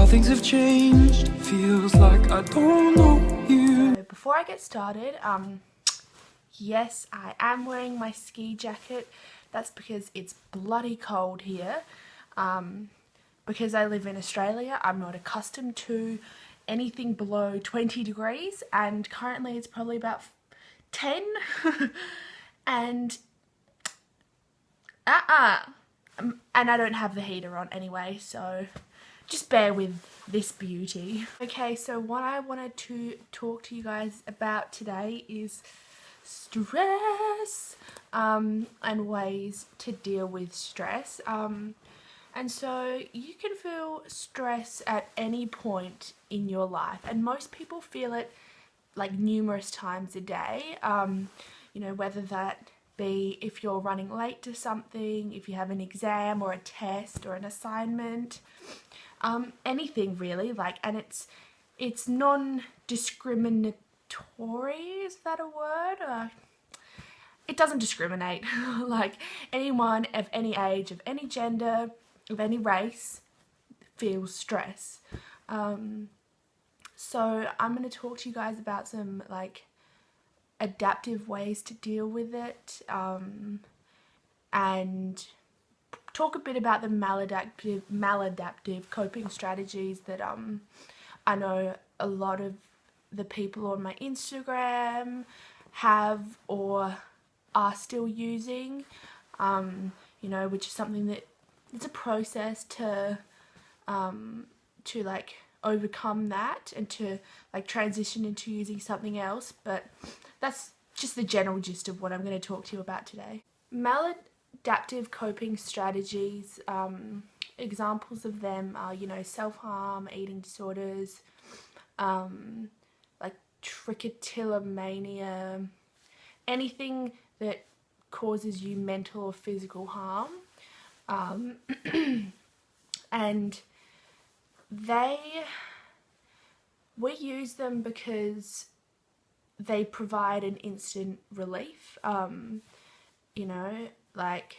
things have changed. Feels like I don't know you. Before I get started, yes, I am wearing my ski jacket. That's because it's bloody cold here. Because I live in Australia, I'm not accustomed to anything below 20 degrees, and currently it's probably about 10. And and I don't have the heater on anyway, so just bear with this beauty. Okay, so what I wanted to talk to you guys about today is stress, and ways to deal with stress. And so you can feel stress at any point in your life, and most people feel it like numerous times a day. You know, whether that be if you're running late to something, if you have an exam or a test or an assignment, anything really, like, and it's non-discriminatory, is that a word? It doesn't discriminate. Like, anyone of any age, of any gender, of any race feels stress. So I'm going to talk to you guys about some like adaptive ways to deal with it, and talk a bit about the maladaptive coping strategies that I know a lot of the people on my Instagram have or are still using, you know, which is something that it's a process to like overcome that and to like transition into using something else, but that's just the general gist of what I'm going to talk to you about today. Maladaptive coping strategies, examples of them are, you know, self-harm, eating disorders, like trichotillomania, anything that causes you mental or physical harm, and we use them because they provide an instant relief. You know, like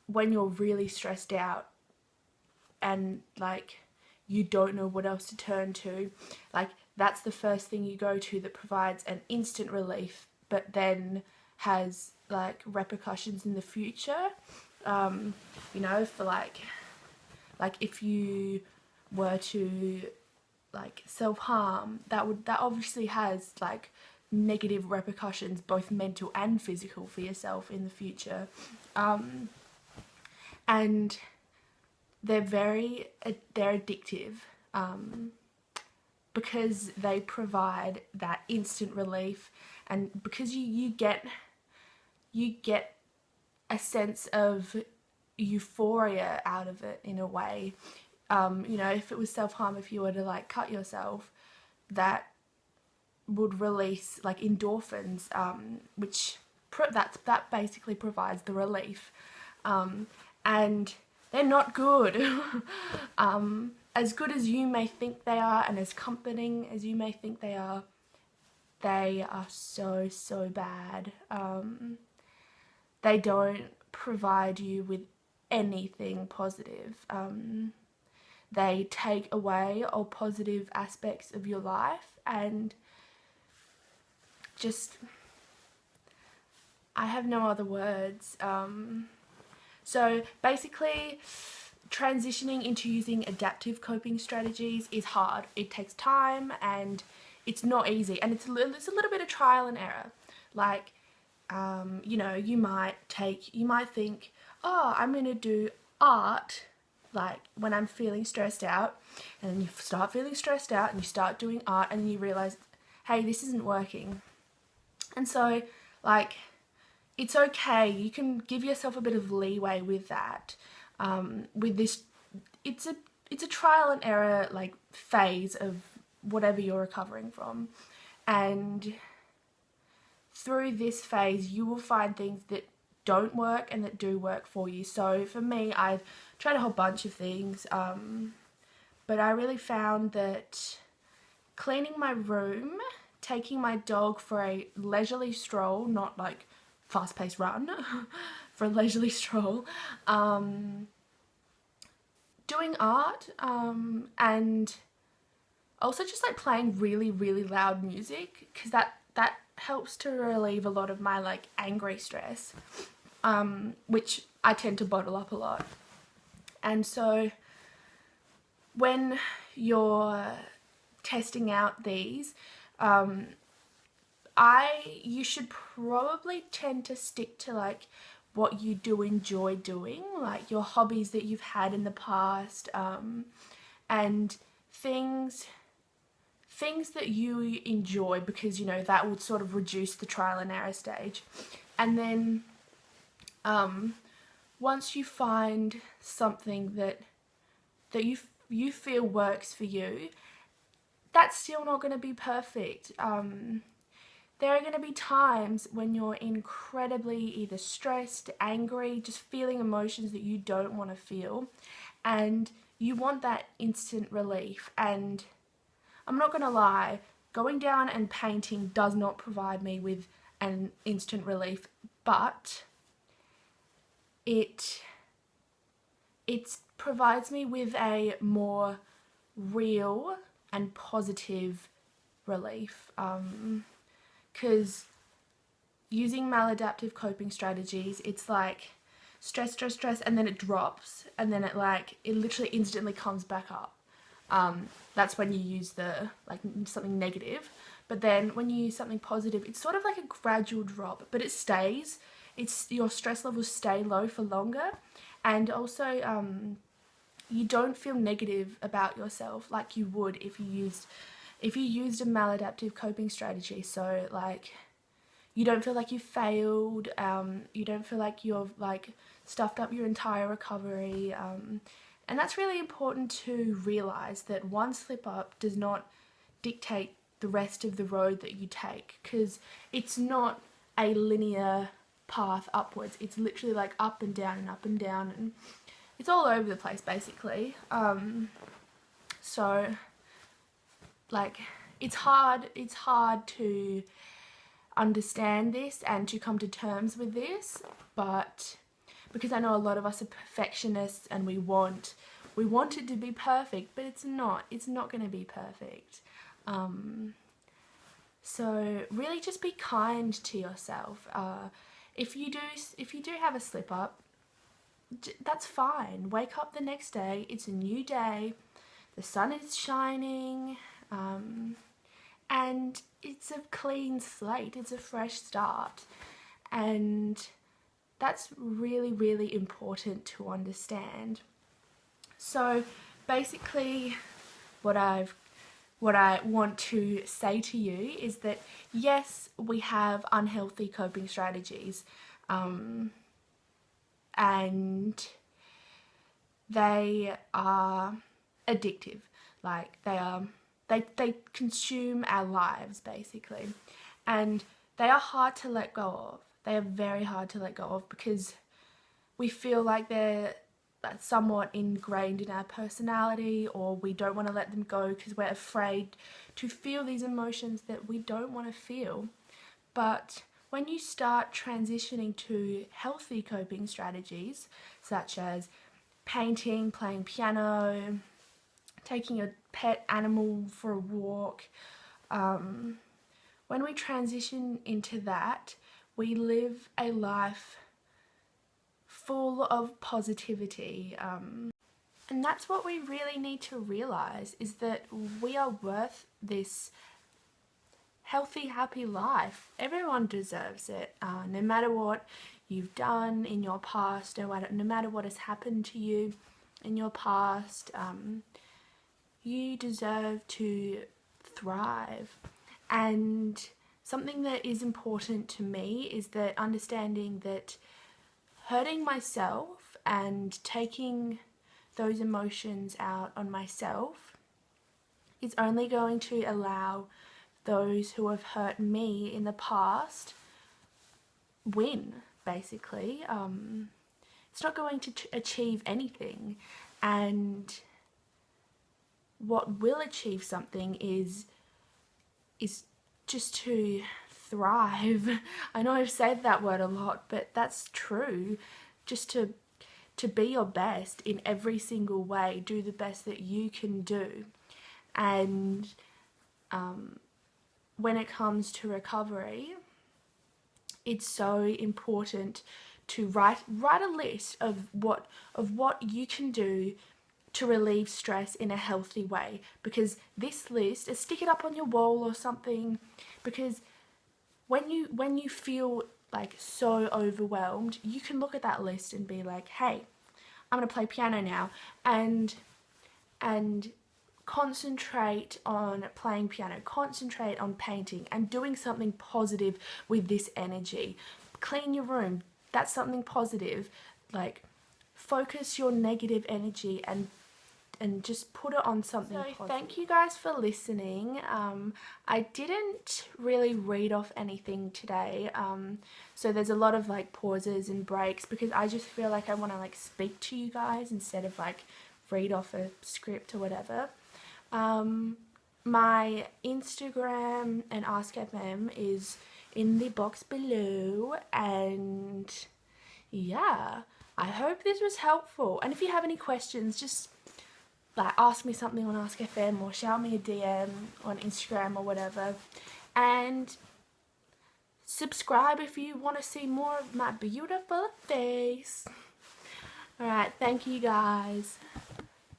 when you're really stressed out and like you don't know what else to turn to, like that's the first thing you go to that provides an instant relief, but then has like repercussions in the future. You know, for like if you were to like self-harm, that obviously has like negative repercussions, both mental and physical, for yourself in the future. And they're addictive, because they provide that instant relief, and because you get a sense of euphoria out of it in a way. You know, if it was self-harm, if you were to like cut yourself, that would release like endorphins, which that basically provides the relief, and they're not good. As good as you may think they are, and as comforting as you may think they are so bad. They don't provide you with anything positive. They take away all positive aspects of your life, and just, I have no other words. So basically, transitioning into using adaptive coping strategies is hard. It takes time and it's not easy, and it's a little bit of trial and error. Like, you know, you might think, oh, I'm going to do art like when I'm feeling stressed out, and then you start feeling stressed out and you start doing art, and then you realize, hey, this isn't working. And so like, it's okay, you can give yourself a bit of leeway with that. With this, it's a trial and error like phase of whatever you're recovering from, and through this phase you will find things that don't work and that do work for you. So for me, I've tried a whole bunch of things, but I really found that cleaning my room, taking my dog for a leisurely stroll, not like fast-paced run, for a leisurely stroll, doing doing art, and also just like playing really, really loud music, because that helps to relieve a lot of my like angry stress, which I tend to bottle up a lot. And so when you're testing out these, you should probably tend to stick to like what you do enjoy doing, like your hobbies that you've had in the past, and things that you enjoy, because you know that would sort of reduce the trial and error stage. And then once you find something that you feel works for you, that's still not going to be perfect. There are going to be times when you're incredibly either stressed, angry, just feeling emotions that you don't want to feel, and you want that instant relief. And I'm not going to lie, going down and painting does not provide me with an instant relief, but it provides me with a more real and positive relief. Because using maladaptive coping strategies, it's like stress, and then it drops, and then it literally instantly comes back up. That's when you use something negative. But then when you use something positive, it's sort of like a gradual drop, but it stays. Your stress levels stay low for longer, and also you don't feel negative about yourself like you would if you used a maladaptive coping strategy. So like, you don't feel like you failed, you don't feel like you've like stuffed up your entire recovery, and that's really important to realize, that one slip up does not dictate the rest of the road that you take, because it's not a linear path upwards. It's literally like up and down and up and down, and it's all over the place basically. So like, it's hard to understand this and to come to terms with this, but because I know a lot of us are perfectionists and we want it to be perfect, but it's not going to be perfect. So really just be kind to yourself. If you do have a slip up, that's fine. Wake up the next day, it's a new day, the sun is shining, and it's a clean slate, it's a fresh start, and that's really, really important to understand. So basically what I want to say to you is that yes, we have unhealthy coping strategies, and they are addictive. Like, they consume our lives basically, and they are hard to let go of. They are very hard to let go of because we feel like they're somewhat ingrained in our personality, or we don't want to let them go because we're afraid to feel these emotions that we don't want to feel. But when you start transitioning to healthy coping strategies, such as painting, playing piano, taking a pet animal for a walk, when we transition into that, we live a life full of positivity, and that's what we really need to realize, is that we are worth this healthy, happy life. Everyone deserves it, no matter what you've done in your past, no matter what has happened to you in your past. You deserve to thrive. And something that is important to me is that understanding that hurting myself and taking those emotions out on myself is only going to allow those who have hurt me in the past win, basically. It's not going to achieve anything, and what will achieve something is just to thrive. I know I've said that word a lot, but that's true. Just to to be your best in every single way. Do the best that you can do. And when it comes to recovery, it's so important to write a list of what you can do to relieve stress in a healthy way. Because this list, stick it up on your wall or something, because when you feel like so overwhelmed, you can look at that list and be like, hey, I'm gonna play piano now, and concentrate on playing piano, concentrate on painting and doing something positive with this energy. Clean your room, that's something positive. Like, focus your negative energy and just put it on something positive. Thank you guys for listening. I didn't really read off anything today, so there's a lot of like pauses and breaks because I just feel like I want to like speak to you guys instead of like read off a script or whatever. My Instagram and Ask FM is in the box below, and yeah, I hope this was helpful. And if you have any questions, just like ask me something on Ask FM or shout me a DM on Instagram or whatever. And subscribe if you want to see more of my beautiful face. Alright, thank you guys.